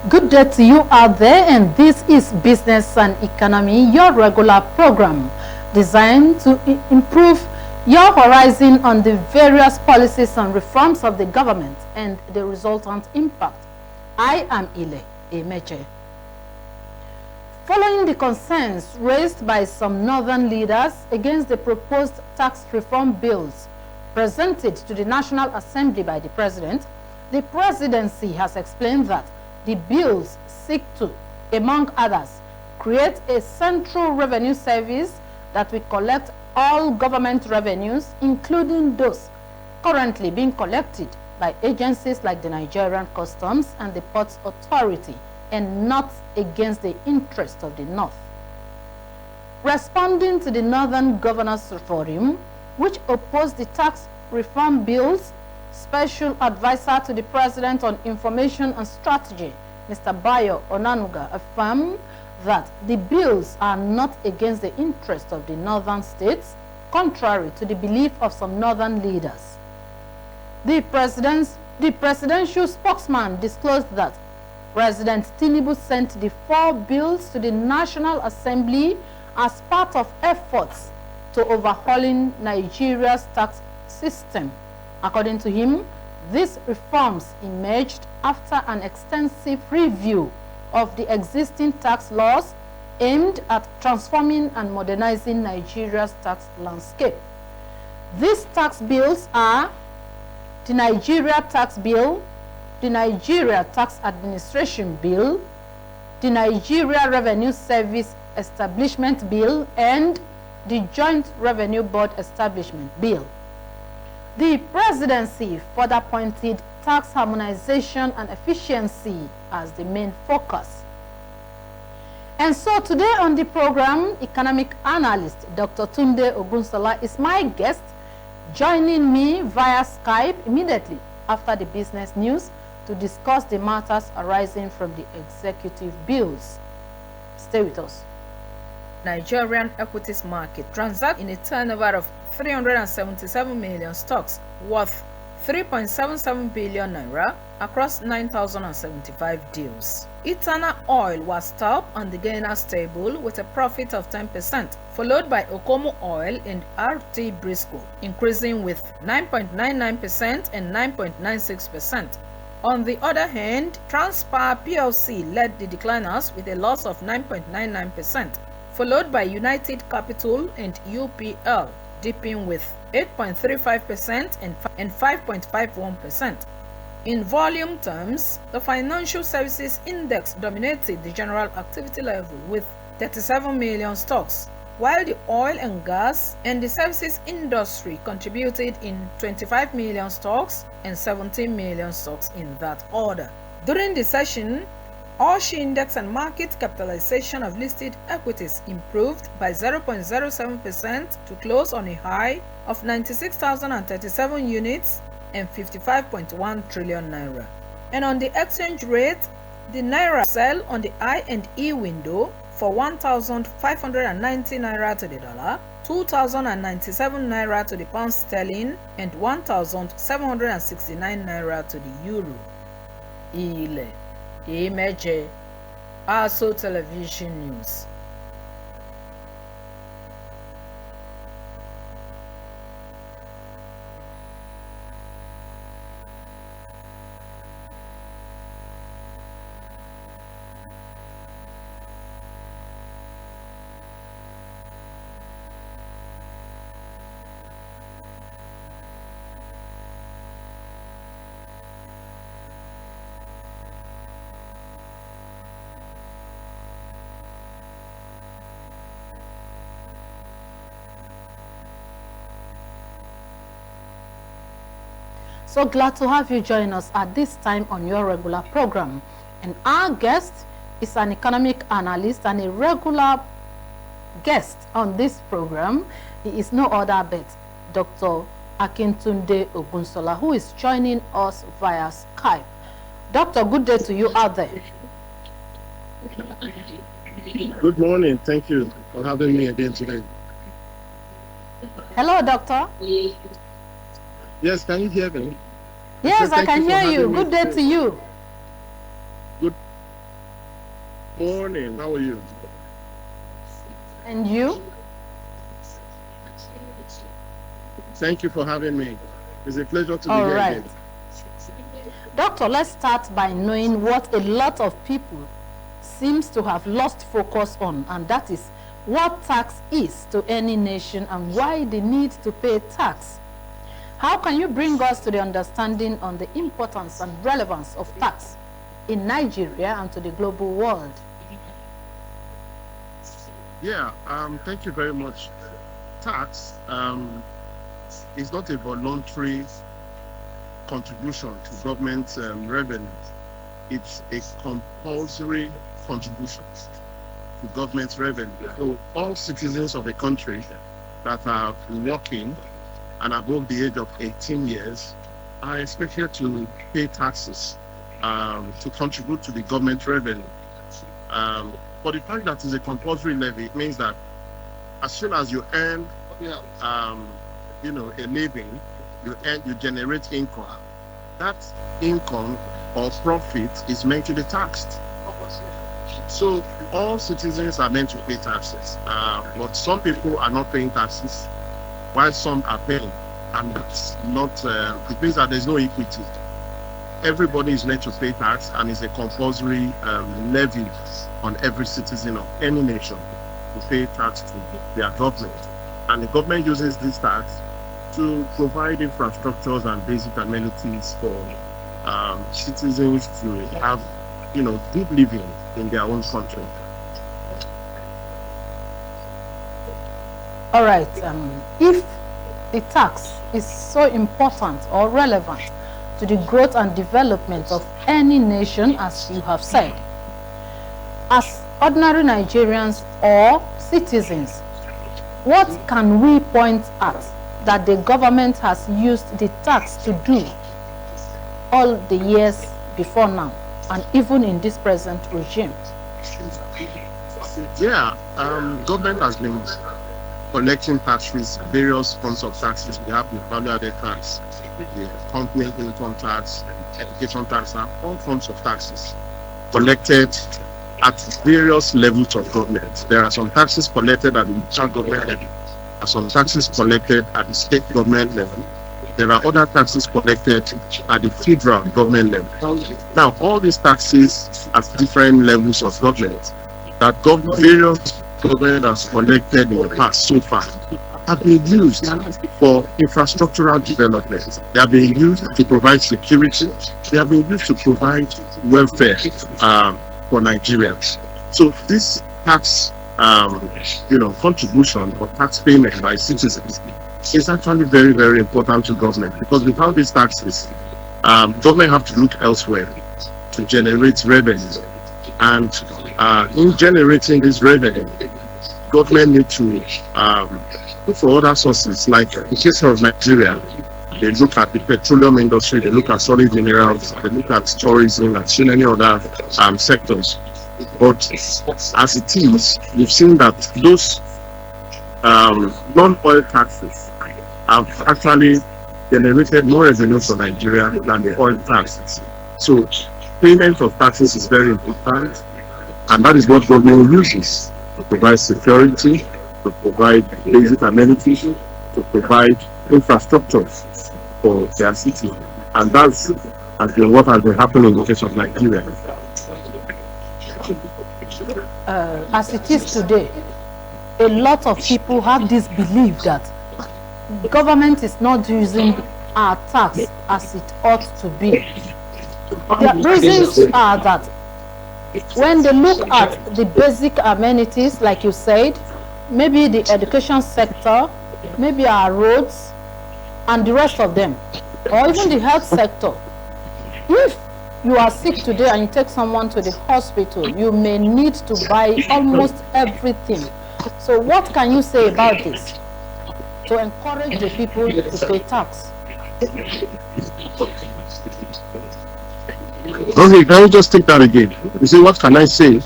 Good day to you out there, and this is Business and Economy, your regular program designed to improve your horizon on the various policies and reforms of the government and the resultant impact. I am Ile Emeche. Following the concerns raised by some northern leaders against the proposed tax reform bills presented to the National Assembly by the President, the Presidency has explained that the bills seek to, among others, create a central revenue service that will collect all government revenues, including those currently being collected by agencies like the Nigerian Customs and the Ports Authority, and not against the interest of the North. Responding to the Northern Governors Forum, which opposed the tax reform bills, Special Advisor to the President on Information and Strategy, Mr. Bayo Onanuga, affirmed that the bills are not against the interest of the northern states, contrary to the belief of some northern leaders. The presidential spokesman disclosed that President Tinubu sent the 4 bills to the National Assembly as part of efforts to overhauling Nigeria's tax system. According to him, these reforms emerged after an extensive review of the existing tax laws aimed at transforming and modernizing Nigeria's tax landscape. These tax bills are the Nigeria Tax Bill, the Nigeria Tax Administration Bill, the Nigeria Revenue Service Establishment Bill, and the Joint Revenue Board Establishment Bill. The Presidency further pointed tax harmonization and efficiency as the main focus. And so today on the program, economic analyst Dr. Tunde Ogunsola is my guest, joining me via Skype immediately after the business news to discuss the matters arising from the executive bills. Stay with us. Nigerian equities market transact in a turnover of 377 million stocks worth 3.77 billion naira across 9,075 deals. Eternal Oil was top on the gainers table with a profit of 10%, followed by Okomu Oil and RT Briscoe, increasing with 9.99% and 9.96%. On the other hand, Transpower PLC led the decliners with a loss of 9.99%, followed by United Capital and UPL, dipping with 8.35% and 5.51%. In volume terms, the Financial Services Index dominated the general activity level with 37 million stocks, while the oil and gas and the services industry contributed in 25 million stocks and 17 million stocks in that order. During the session, OSHI index and market capitalization of listed equities improved by 0.07% to close on a high of 96,037 units and 55.1 trillion naira. And on the exchange rate, the naira sell on the I&E window for 1,590 naira to the dollar, 2,097 naira to the pound sterling, and 1,769 naira to the euro. Ile Emeche, ASO Television News. So glad to have you join us at this time on your regular program. And our guest is an economic analyst and a regular guest on this program. He is no other but Dr. Akintunde Ogunsola, who is joining us via Skype. Doctor, good day to you out there. Good morning. Thank you for having me again today. Hello, doctor. Yes, can you hear me? Yes, I can hear you. Good day to you. Morning. How are you? And you? Thank you for having me. It's a pleasure to be All here right. again. Doctor, let's start by knowing what a lot of people seems to have lost focus on, and that is what tax is to any nation and why they need to pay tax. How can you bring us to the understanding on the importance and relevance of tax in Nigeria and to the global world? Yeah, thank you very much. Tax is not a voluntary contribution to government revenue. It's a compulsory contribution to government revenue. So all citizens of the country that are working and above the age of 18 years are expected to pay taxes to contribute to the government revenue. For the fact that it's a compulsory levy, it means that as soon as you earn, a living, you generate income. That income or profit is meant to be taxed. So all citizens are meant to pay taxes, but some people are not paying taxes, while some are paying, and that's not. It means that there's no equity. Everybody is meant to pay tax, and it's a compulsory levy on every citizen of any nation to pay tax to their government. And the government uses this tax to provide infrastructures and basic amenities for citizens to have, good living in their own country. All right. If the tax is so important or relevant to the growth and development of any nation, as you have said, as ordinary Nigerians or citizens, what can we point at that the government has used the tax to do all the years before now, and even in this present regime? Yeah, government has been collecting taxes, various forms of taxes. We have the value-added tax, the company income tax, education tax, and all forms of taxes collected at various levels of government. There are some taxes collected at the local government level, there are some taxes collected at the state government level, there are other taxes collected at the federal government level. Now, all these taxes at different levels of government that various government has collected in the past so far have been used for infrastructural development. They have been used to provide security. They have been used to provide welfare for Nigerians. So this tax, contribution or tax payment by citizens is actually very, very important to government, because without these taxes, government have to look elsewhere to generate revenue. And in generating this revenue, government need to look for other sources. Like in case of Nigeria, they look at the petroleum industry, they look at solid minerals, they look at tourism and so many other sectors. But as it is, we've seen that those non-oil taxes have actually generated more revenue for Nigeria than the oil taxes. So payment of taxes is very important, and that is what government uses to provide security, to provide basic amenities, to provide infrastructure for their city. And that's what has been happening in the case of Nigeria. As it is today, a lot of people have this belief that government is not using our tax as it ought to be. The reasons are that when they look at the basic amenities, like you said, maybe the education sector, maybe our roads, and the rest of them, or even the health sector, if you are sick today and you take someone to the hospital, you may need to buy almost everything. So what can you say about this to encourage the people to pay tax? Okay, can you just take that again? You see, what can I say?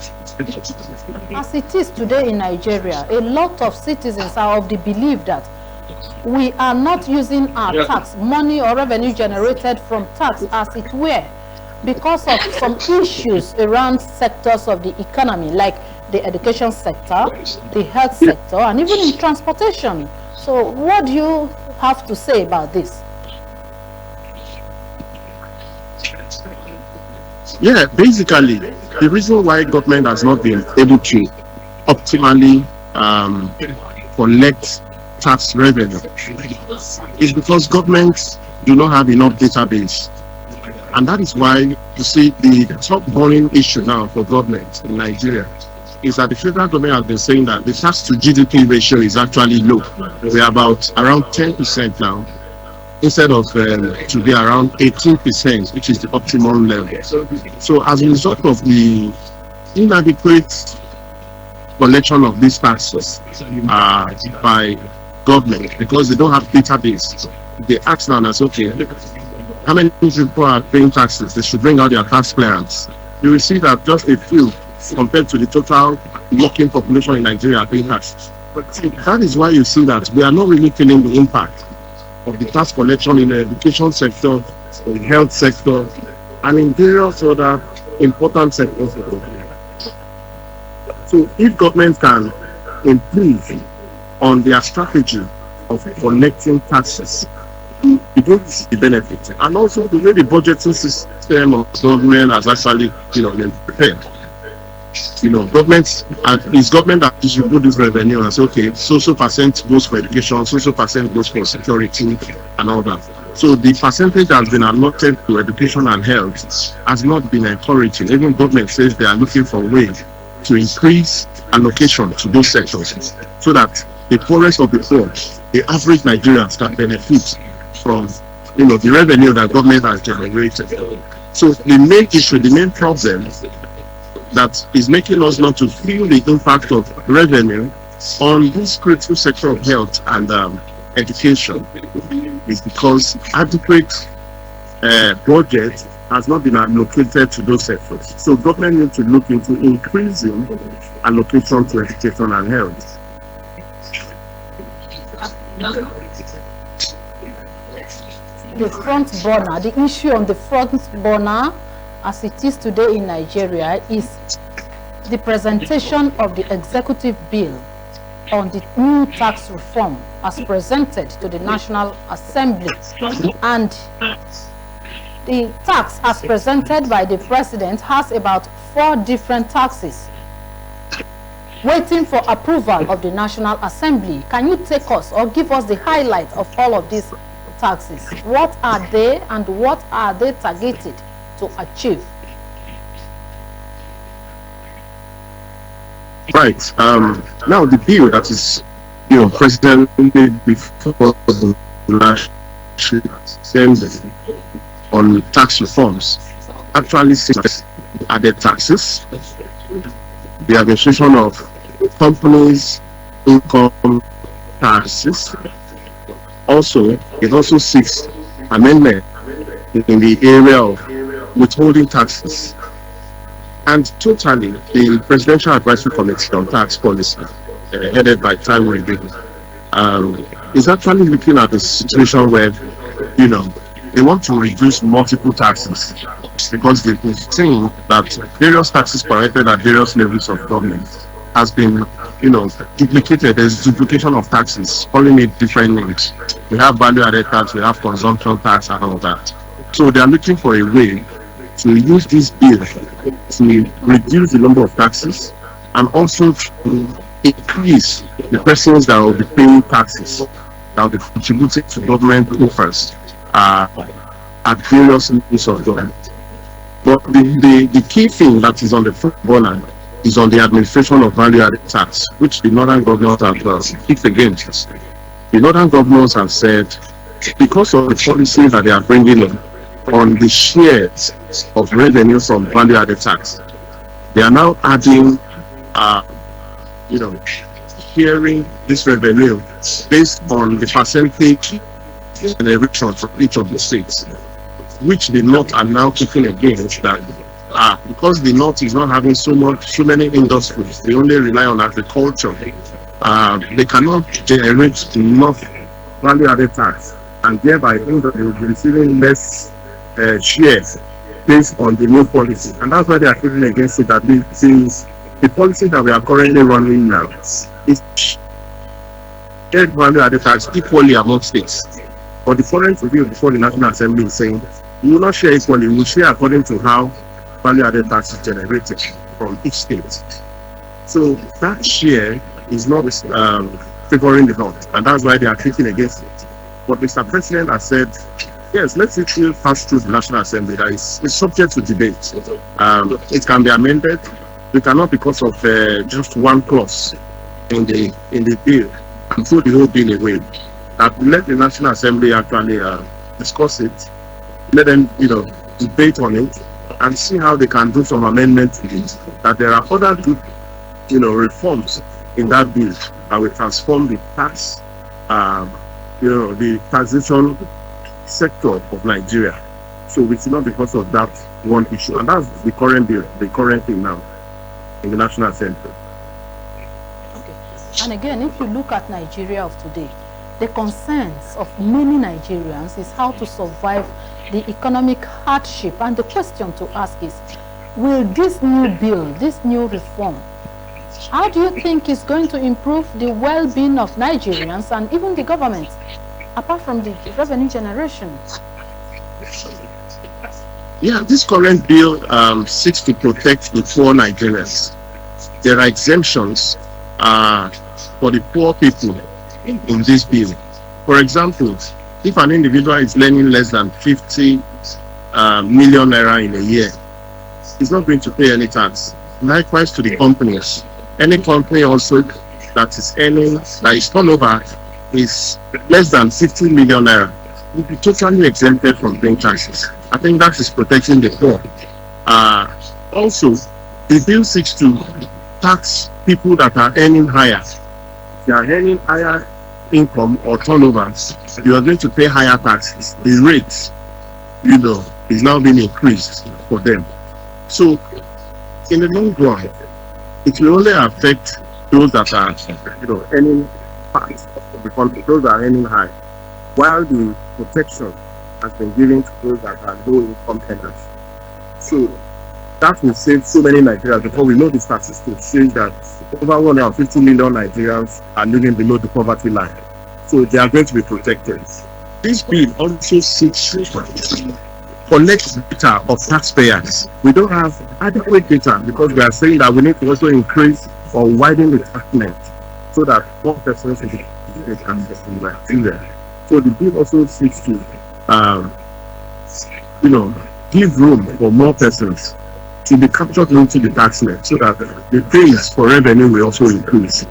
As it is today in Nigeria, a lot of citizens are of the belief that we are not using our tax, money or revenue generated from tax, as it were, because of some issues around sectors of the economy, like the education sector, the health sector, and even in transportation. So what do you have to say about this? Yeah, basically, the reason why government has not been able to optimally collect tax revenue is because governments do not have enough database. And that is why you see the top burning issue now for government in Nigeria is that the federal government has been saying that the tax to GDP ratio is actually low. We're about around 10% now, instead of to be around 18%, which is the optimum level. So as a result of the inadequate collection of these taxes by government, because they don't have database, they ask now and say, okay, how many people are paying taxes? They should bring out their tax clearance. You will see that just a few compared to the total working population in Nigeria are paying taxes. But that is why you see that we are not really feeling the impact of the tax collection in the education sector, in the health sector, and in various other important sectors. So if government can improve on their strategy of collecting taxes, it brings the benefit. And also the way the budgeting system of government has actually, been prepared. Government is government that distribute this revenue and say, okay, so percent goes for education, so percent goes for security and all that. So the percentage that has been allotted to education and health has not been encouraging. Even government says they are looking for ways to increase allocation to those sectors so that the poorest of the poor, the average Nigerians, can benefit from the revenue that government has generated. So the main issue, the main problem that is making us not to feel the impact of revenue on this critical sector of health and education is because adequate budget has not been allocated to those sectors. So government needs to look into increasing allocation to education and health. The front burner, the issue on the front burner as it is today in Nigeria is the presentation of the executive bill on the new tax reform as presented to the National Assembly. And the tax as presented by the president has about 4 different taxes waiting for approval of the National Assembly. Can you take us or give us the highlight of all of these taxes? What are they and what are they targeted to achieve? Right. Now the bill that is, President made before the National Assembly on tax reforms actually says added taxes, the administration of companies' income taxes. Also, it also seeks amendment in the area of withholding taxes. And totally, the Presidential Advisory Committee on Tax Policy, headed by Taiwo Ibehim, is actually looking at the situation where, they want to reduce multiple taxes because they've been saying that various taxes collected at various levels of government has been, duplicated. There's duplication of taxes, calling it different names. We have value-added tax, we have consumption tax, and all that. So they are looking for a way to use this bill to reduce the number of taxes and also to increase the persons that will be paying taxes, that will be contributing to government coffers at various levels of government. But the key thing that is on the front burner is on the administration of value-added tax, which the northern governors have kicked against. The northern governors have said, because of the policies that they are bringing in on the shares of revenue from value-added tax, they are now adding, sharing this revenue based on the percentage generation from each of the states, which the North are now kicking against that. Because the North is not having so many industries, they only rely on agriculture. They cannot generate enough value-added tax, and thereby they will be receiving less shares based on the new policy. And that's why they are fighting against it, that the policy that we are currently running now is shared value added tax equally among states. But the current review before the National Assembly is saying we will not share equally, we will share according to how value added tax is generated from each state. So that share is not favoring the North, and that's why they are fighting against it. But Mr. President has said, yes, let it still pass through the National Assembly. That is subject to debate. It can be amended. We cannot, because of just one clause in the bill, and throw the whole bill away. Let the National Assembly actually discuss it. Let them, debate on it and see how they can do some amendments to it. That there are other good, reforms in that bill that will transform the tax, the taxation sector of Nigeria. So it's not because of that one issue, and that's the current bill, the current thing now in the National Assembly. Okay. And again, if you look at Nigeria of today, the concerns of many Nigerians is how to survive the economic hardship. And the question to ask is, will this new bill, this new reform, how do you think it's going to improve the well-being of Nigerians and even the government, apart from the revenue generation? Yeah, this current bill seeks to protect the poor Nigerians. There are exemptions for the poor people in this bill. For example, if an individual is earning less than 50 million naira in a year, he's not going to pay any tax. Likewise to the companies. Any company also that is earning, that is turnover is less than 50 million naira, will be totally exempted from paying taxes. I think that is protecting the poor. Also, the bill seeks to tax people that are earning higher. If they are earning higher income or turnovers, you are going to pay higher taxes. The rate, is now being increased for them. So, in the long run, it will only affect those that are, earning part of the country, those that are earning high, while the protection has been given to those that are low income earners. So that will save so many Nigerians, because we know the statistics say that over 150 million Nigerians are living below the poverty line. So they are going to be protected. This bill also seeks to collect data of taxpayers. We don't have adequate data, because we are saying that we need to also increase or widen the tax net so that more persons will be in Nigeria. So the bill also seeks to give room for more persons to be captured into the tax net, so that the base for revenue will also increase.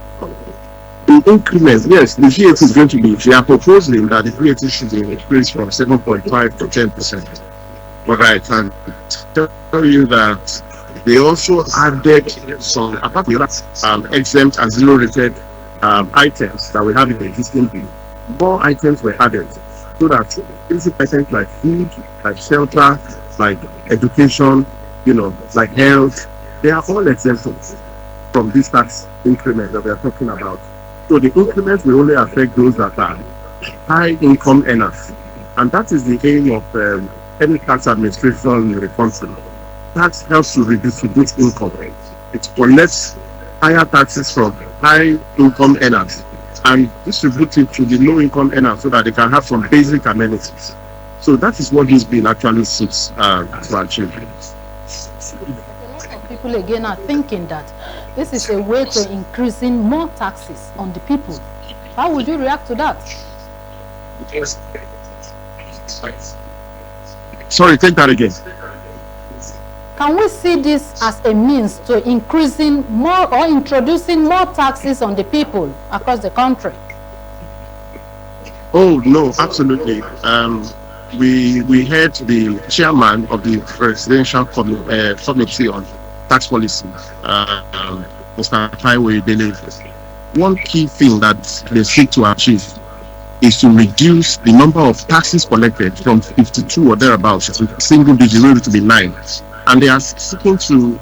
The increment, yes, the VAT is going to be, they are proposing that the VAT should be increased from 7.5 to 10%. But I can tell you that they also added some, apart from the exempt and zero-rated items that we have in the existing bill. More items were added, so that basic items like food, like shelter, like education, like health, they are all exempted from this tax increment that we are talking about. So the increment will only affect those that are high income earners, and that is the aim of any tax administration in the country. Tax helps to redistribute income. It collects higher taxes from high income earners and distribute it to the low income earners, so that they can have some basic amenities. So that is what this bill actually seeks to achieve. A lot of people again are thinking that this is a way to increasing more taxes on the people. How would you react to that? Sorry, take that again. Can we see this as a means to increasing more or introducing more taxes on the people across the country? Oh no, absolutely. We heard the chairman of the Presidential Committee on Tax Policy, Mr. Taiwo Idele. One key thing that they seek to achieve is to reduce the number of taxes collected from 52 or thereabouts to single digit to be 9. And they are seeking to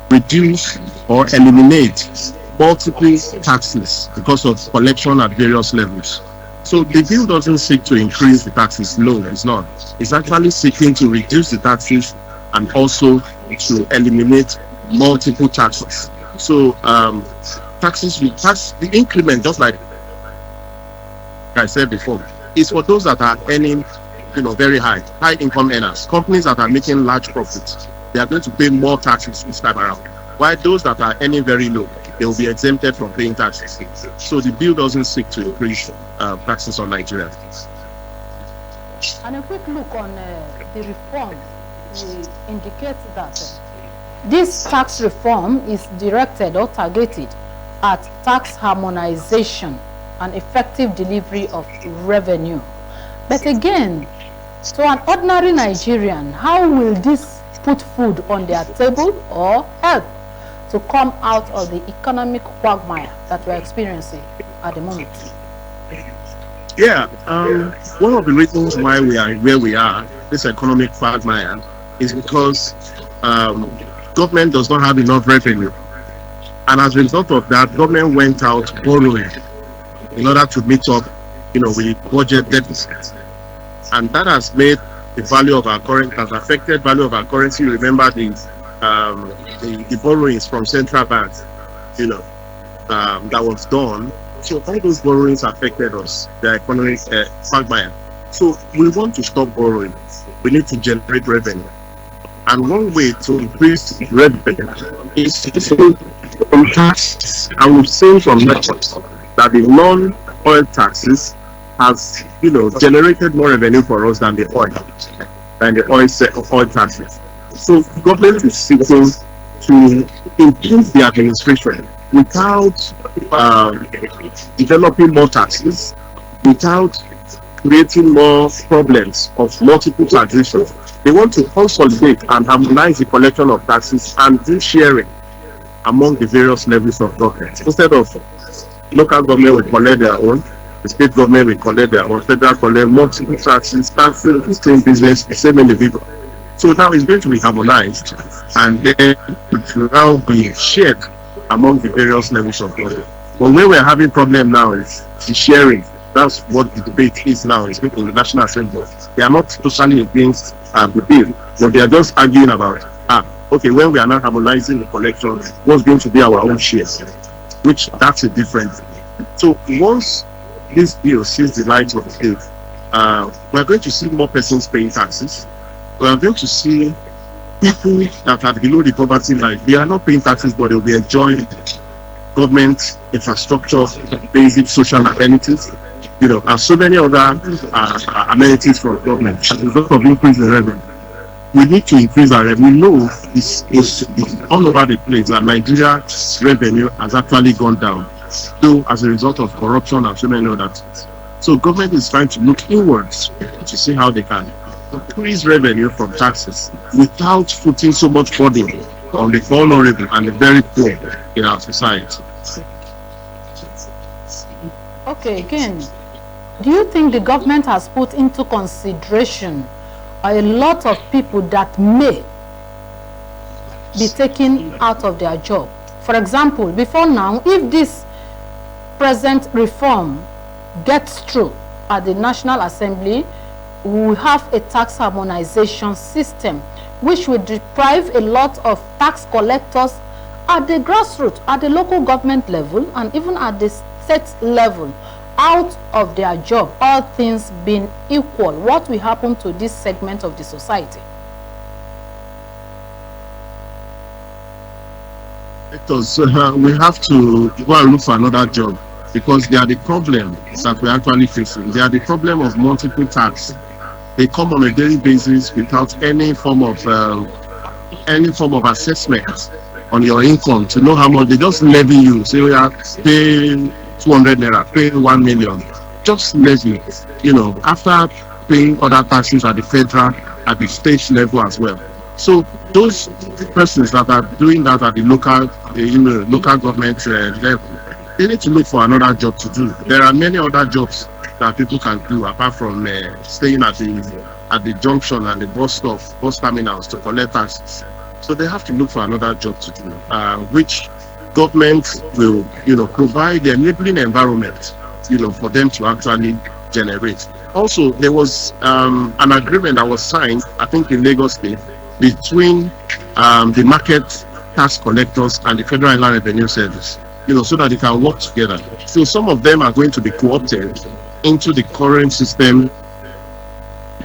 reduce or eliminate multiple taxes because of collection at various levels. So the bill doesn't seek to increase the taxes. No, it's not. It's actually seeking to reduce the taxes and also to eliminate multiple taxes. So the increment, just like I said before, is for those that are earning, very high income earners, companies that are making large profits. They are going to pay more taxes this time around. While those that are earning very low, they will be exempted from paying taxes. So the bill doesn't seek to increase taxes on Nigerians. And a quick look on the reform will indicate that this tax reform is directed or targeted at tax harmonization and effective delivery of revenue. But again, to an ordinary Nigerian, how will this put food on their table or help to come out of the economic quagmire that we're experiencing at the moment? Yeah, one of the reasons why we are where we are, this economic quagmire, is because government does not have enough revenue. And as a result of that, government went out borrowing in order to meet up, with budget deficits. And that has made the value of our currency, has affected value of our currency. Remember the borrowings from central banks, that was done. So all those borrowings affected us, the economic quagmire. So we want to stop borrowing. We need to generate revenue. And one way to increase revenue is to tax. And we've seen from records that the non-oil taxes has, generated more revenue for us than the oil taxes. So government is seeking to improve the administration without developing more taxes, without creating more problems of multiple taxation. They want to consolidate and harmonize the collection of taxes and do sharing among the various levels of government. Instead of local government will collect their own, the state government will collect their own, federal collect multiple taxes, taxing the same business, the same individual. So now it's going to be harmonized and then it will now be shared among the various levels of government. But where we're having problem now is the sharing. That's what the debate is now. It's in the National Assembly. They are not totally against the bill, but they are just arguing about, okay, when we are not harmonizing the collection, what's going to be our own share? Which that's a different thing. So once this bill sees the light of the day, we're going to see more persons paying taxes. We are going to see people that are below the poverty line. They are not paying taxes, but they'll be enjoying government infrastructure, basic social amenities, and so many other amenities from government as a result of increasing revenue. We need to increase our revenue. We know it's all over the place that Nigeria's revenue has actually gone down, though as a result of corruption and so many other things. So government is trying to look inwards to see how they can increase revenue from taxes without putting so much burden on the vulnerable and the very poor in our society. Okay, again, do you think the government has put into consideration a lot of people that may be taken out of their job? For example, before now, if this present reform gets through at the National Assembly, we will have a tax harmonization system which will deprive a lot of tax collectors at the grassroots, at the local government level, and even at the state level out of their job, all things being equal. What will happen to this segment of the society? Because we have to go and look for another job, because they are the problem that we're actually facing. They are the problem of multiple tax. They come on a daily basis without any form of assessment on your income to know how much. They just levy you. Say we are paying 200 naira, paying 1 million. Just levy, after paying other taxes at the federal, at the state level as well. So those persons that are doing that at the local, local government level, they need to look for another job to do. There are many other jobs that people can do apart from staying at the junction and the bus terminals to collect taxes. So they have to look for another job to do, which government will, provide the enabling environment, for them to actually generate. Also, there was an agreement that was signed, I think in Lagos State, between the market tax collectors and the Federal Inland Revenue Service, so that they can work together. So some of them are going to be co-opted into the current system,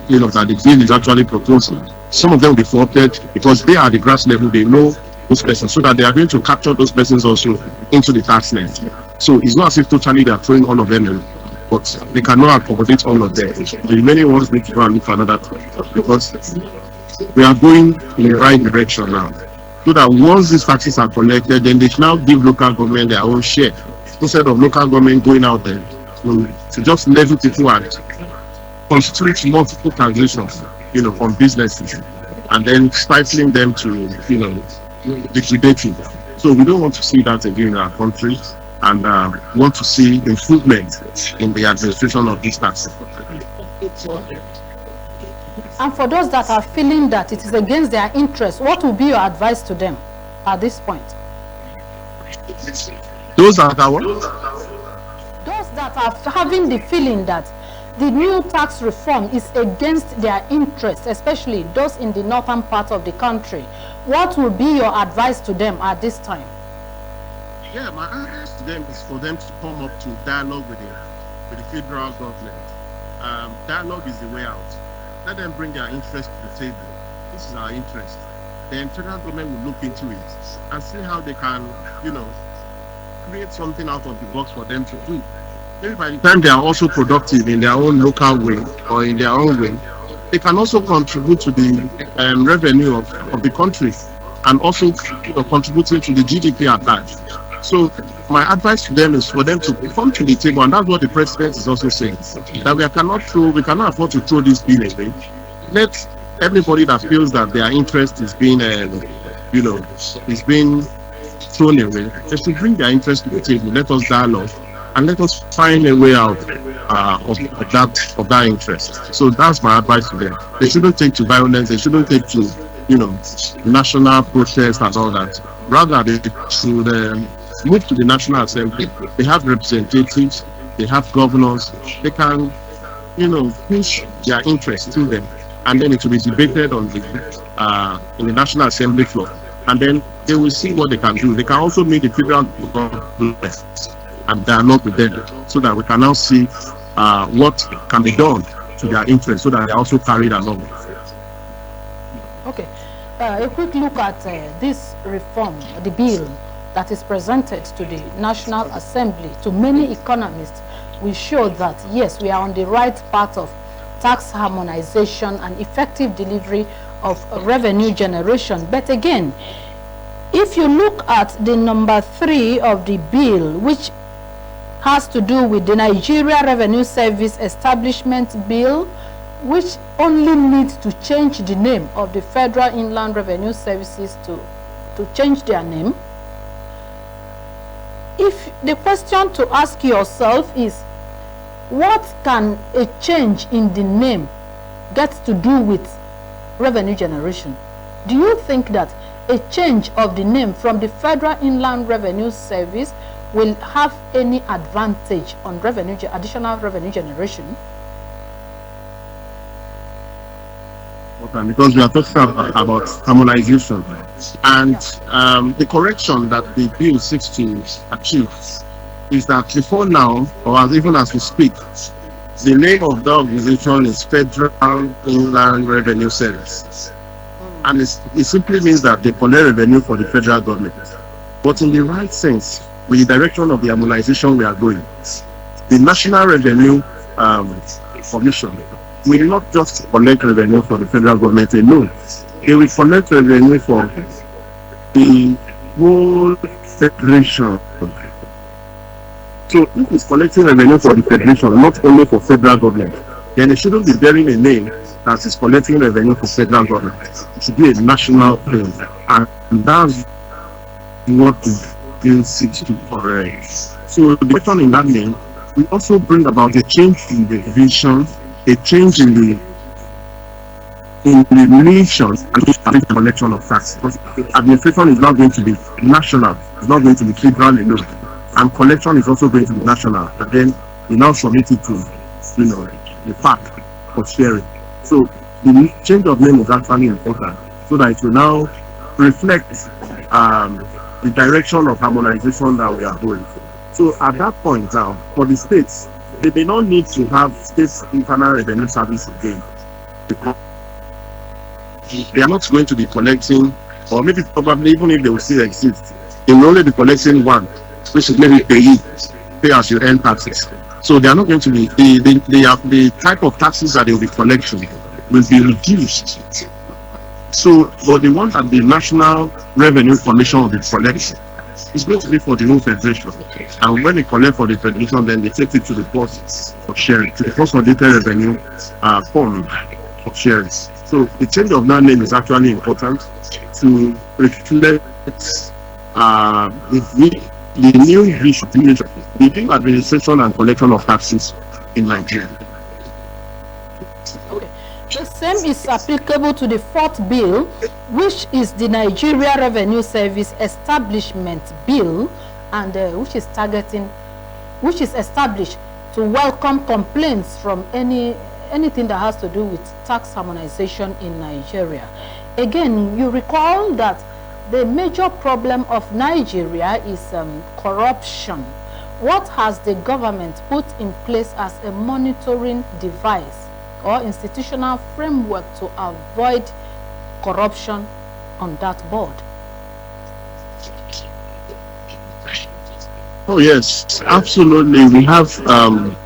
that the bill is actually proposing. Some of them will be co-opted because they are at the grass level, they know those persons, so that they are going to capture those persons also into the tax net. So it's not as if totally they are throwing all of them in, but they cannot accommodate all of them. The remaining ones need to go and look for another time, because we are going in the right direction now. So that once these taxes are collected, then they should now give local government their own share, instead of local government going out there to just levy people and constitute multiple taxations, on businesses, and then stifling them to, liquidating. So we don't want to see that again in our country, and want to see improvement in the administration of these taxes. And for those that are feeling that it is against their interest, what will be your advice to them at this point? Those that are what? Those that are having the feeling that the new tax reform is against their interest, especially those in the northern part of the country. What will be your advice to them at this time? Yeah, my advice to them is for them to come up to dialogue with the federal government. Dialogue is the way out. Let them bring their interest to the table. This is our interest. Then federal government will look into it and see how they can, create something out of the box for them to do. Maybe by the time they are also productive in their own local way or in their own way, they can also contribute to the revenue of the country, and also contributing to the GDP at large. So my advice to them is for them to come to the table, and that's what the president is also saying, that we cannot afford to throw this bill away. Let everybody that feels that their interest is being is being thrown away, they should bring their interest to the table. Let us dialogue and let us find a way out of that interest. So that's my advice to them. They shouldn't take to violence. They shouldn't take to national protest and all that. Rather, they should move to the National Assembly. They have representatives, they have governors, they can, push their interest to them, and then it will be debated on in the National Assembly floor, and then they will see what they can do. They can also meet the federal government and dialogue with them, so that we can now see what can be done to their interest, so that they are also carried along. Okay, a quick look at this reform, the bill that is presented to the National Assembly. To many economists, we show that yes, we are on the right path of tax harmonization and effective delivery of revenue generation. But again, if you look at the number 3 of the bill, which has to do with the Nigeria Revenue Service Establishment Bill, which only needs to change the name of the Federal Inland Revenue Services to change their name. If the question to ask yourself is, what can a change in the name get to do with revenue generation? Do you think that a change of the name from the Federal Inland Revenue Service will have any advantage on additional revenue generation? Okay, because we are talking about harmonization, and the correction that the bill seeks to achieve is that before now, or even as we speak, the name of the organization is Federal Inland Revenue Service, and it simply means that they collect revenue for the federal government. But in the right sense, with the direction of the harmonization we are going, the National Revenue Commission will not just collect revenue for the federal government alone. They will collect revenue for the whole federation. So if it's collecting revenue for the federation, not only for federal government, then it shouldn't be bearing a name that is collecting revenue for federal government. It should be a national thing, and that's what the bill seeks to correct. So the question in that name will also bring about a change in the vision, a change in the nation and the collection of tax. Because administration is not going to be national, it's not going to be federal alone, and collection is also going to be national. And then we now submit it to the path of sharing. So the change of name is actually important so that it will now reflect the direction of harmonization that we are going. So at that point now, for the states, they may not need to have state internal revenue service again, because they are not going to be collecting, or maybe probably even if they will still exist, they will only be collecting one, which is maybe pay as you earn taxes. So they are not going to be the type of taxes that they will be collecting will be reduced. So, but the one that the National Revenue Commission will be collecting is going to be for the whole federation. And when they collect for the federation, then they take it to the cost of sharing, to the consolidated revenue fund of sharing. So the change of that name is actually important to reflect the new vision, the new administration and collection of taxes in Nigeria. Okay. The same is applicable to the fourth bill, which is the Nigeria Revenue Service Establishment Bill, and which is established to welcome complaints from anything that has to do with tax harmonization in Nigeria. Again, you recall that the major problem of Nigeria is corruption. What has the government put in place as a monitoring device or institutional framework to avoid corruption on that board? Oh yes, absolutely. We have an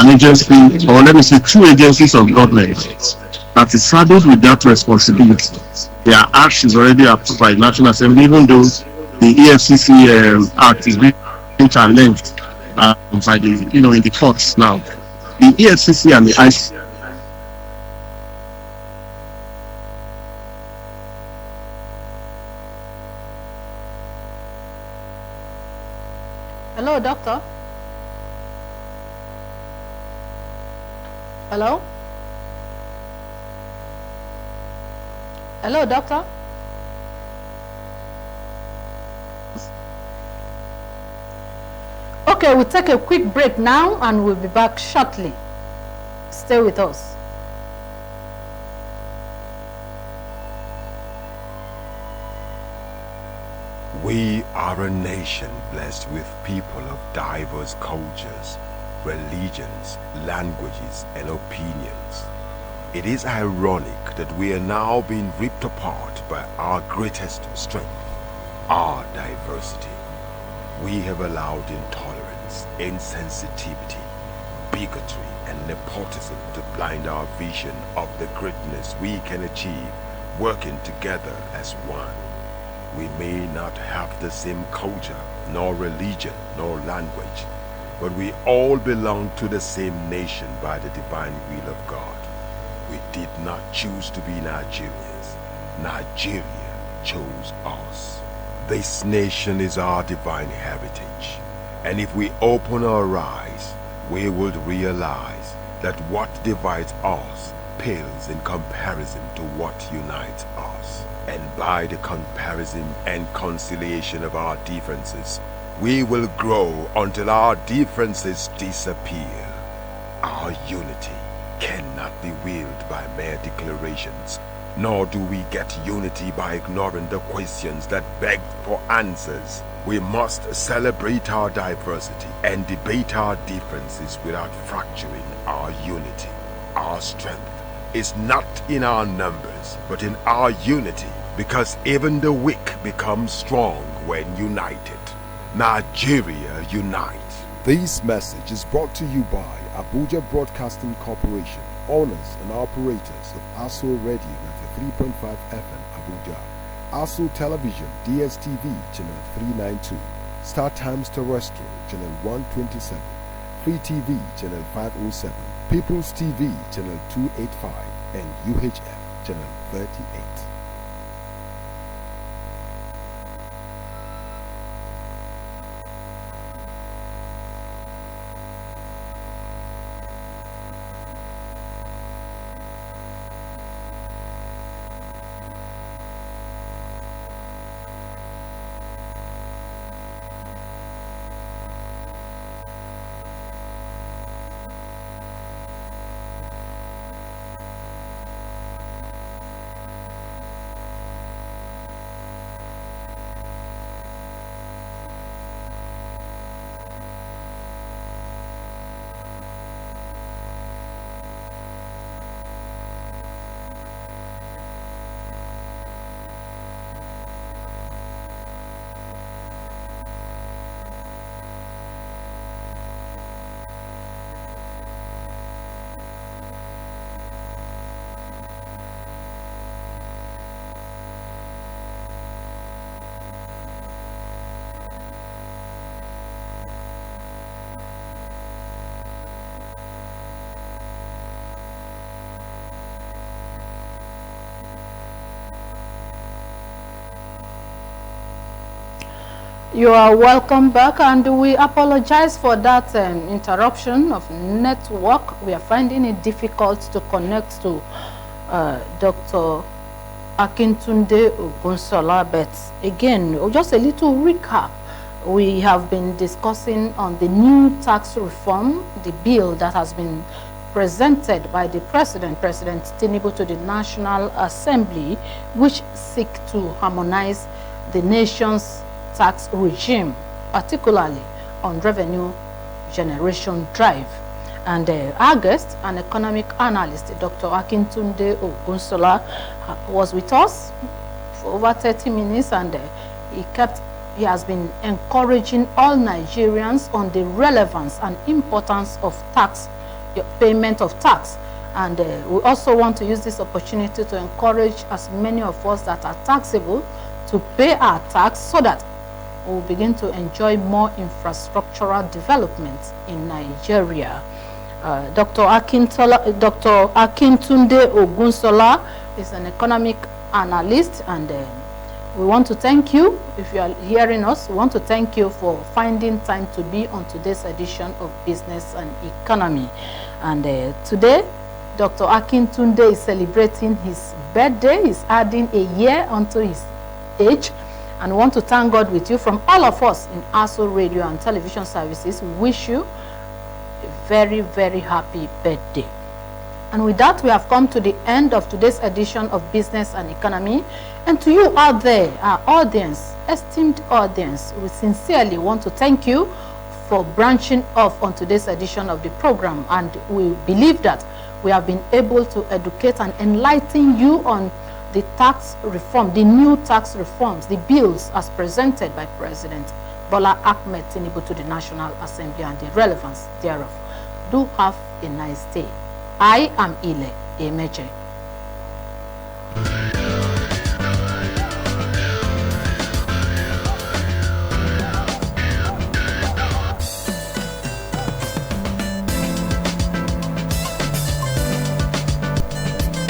agency, or let me say 2 agencies of government that is saddled with that responsibility. Their act is already approved by the National Assembly, even though the EFCC act is being challenged by the in the courts now. The EFCC and the IC. Hello, doctor. Hello? Hello, doctor. Okay, we'll take a quick break now and we'll be back shortly. Stay with us. We are a nation blessed with people of diverse cultures, religions, languages, and opinions. It is ironic that we are now being ripped apart by our greatest strength, our diversity. We have allowed intolerance, insensitivity, bigotry, and nepotism to blind our vision of the greatness we can achieve working together as one. We may not have the same culture, nor religion, nor language, but we all belong to the same nation by the divine will of God. We did not choose to be Nigerians. Nigeria chose us. This nation is our divine heritage, and if we open our eyes, we would realize that what divides us pales in comparison to what unites us. And by the comparison and conciliation of our differences, we will grow until our differences disappear. Our unity cannot be wielded by mere declarations, nor do we get unity by ignoring the questions that beg for answers. We must celebrate our diversity and debate our differences without fracturing our unity. Our strength is not in our numbers, but in our unity, because even the weak become strong when united. Nigeria unite. This message is brought to you by Abuja Broadcasting Corporation, owners and operators of ASO Radio 93.5 FM Abuja, ASO Television DSTV Channel 392, Star Times Terrestrial Channel 127, Free TV Channel 507, People's TV Channel 285, and UHF Channel 38. You are welcome back, and we apologize for that interruption of network. We are finding it difficult to connect to Dr. Akintunde Ogunsola, but again, just a little recap. We have been discussing on the new tax reform, the bill that has been presented by the President Tinubu, to the National Assembly, which seek to harmonize the nation's tax regime, particularly on revenue generation drive. And our guest, an economic analyst, Dr. Akintunde Ogunsola, was with us for over 30 minutes, and he has been encouraging all Nigerians on the relevance and importance of payment of tax. And we also want to use this opportunity to encourage as many of us that are taxable to pay our tax, so that we'll begin to enjoy more infrastructural development in Nigeria. Dr. Akintunde Ogunsola is an economic analyst, and we want to thank you. If you are hearing us, we want to thank you for finding time to be on today's edition of Business and Economy. And today, Dr. Akintunde is celebrating his birthday. He's adding a year onto his age. And we want to thank God with you. From all of us in ASO Radio and Television Services, we wish you a very, very happy birthday. And with that, we have come to the end of today's edition of Business and Economy. And to you out there, our audience, esteemed audience, we sincerely want to thank you for branching off on today's edition of the program. And we believe that we have been able to educate and enlighten you on the tax reform, the new tax reforms, the bills as presented by President Bola Ahmed Tinubu to the National Assembly and the relevance thereof. Do have a nice day. I am Ile Emeche.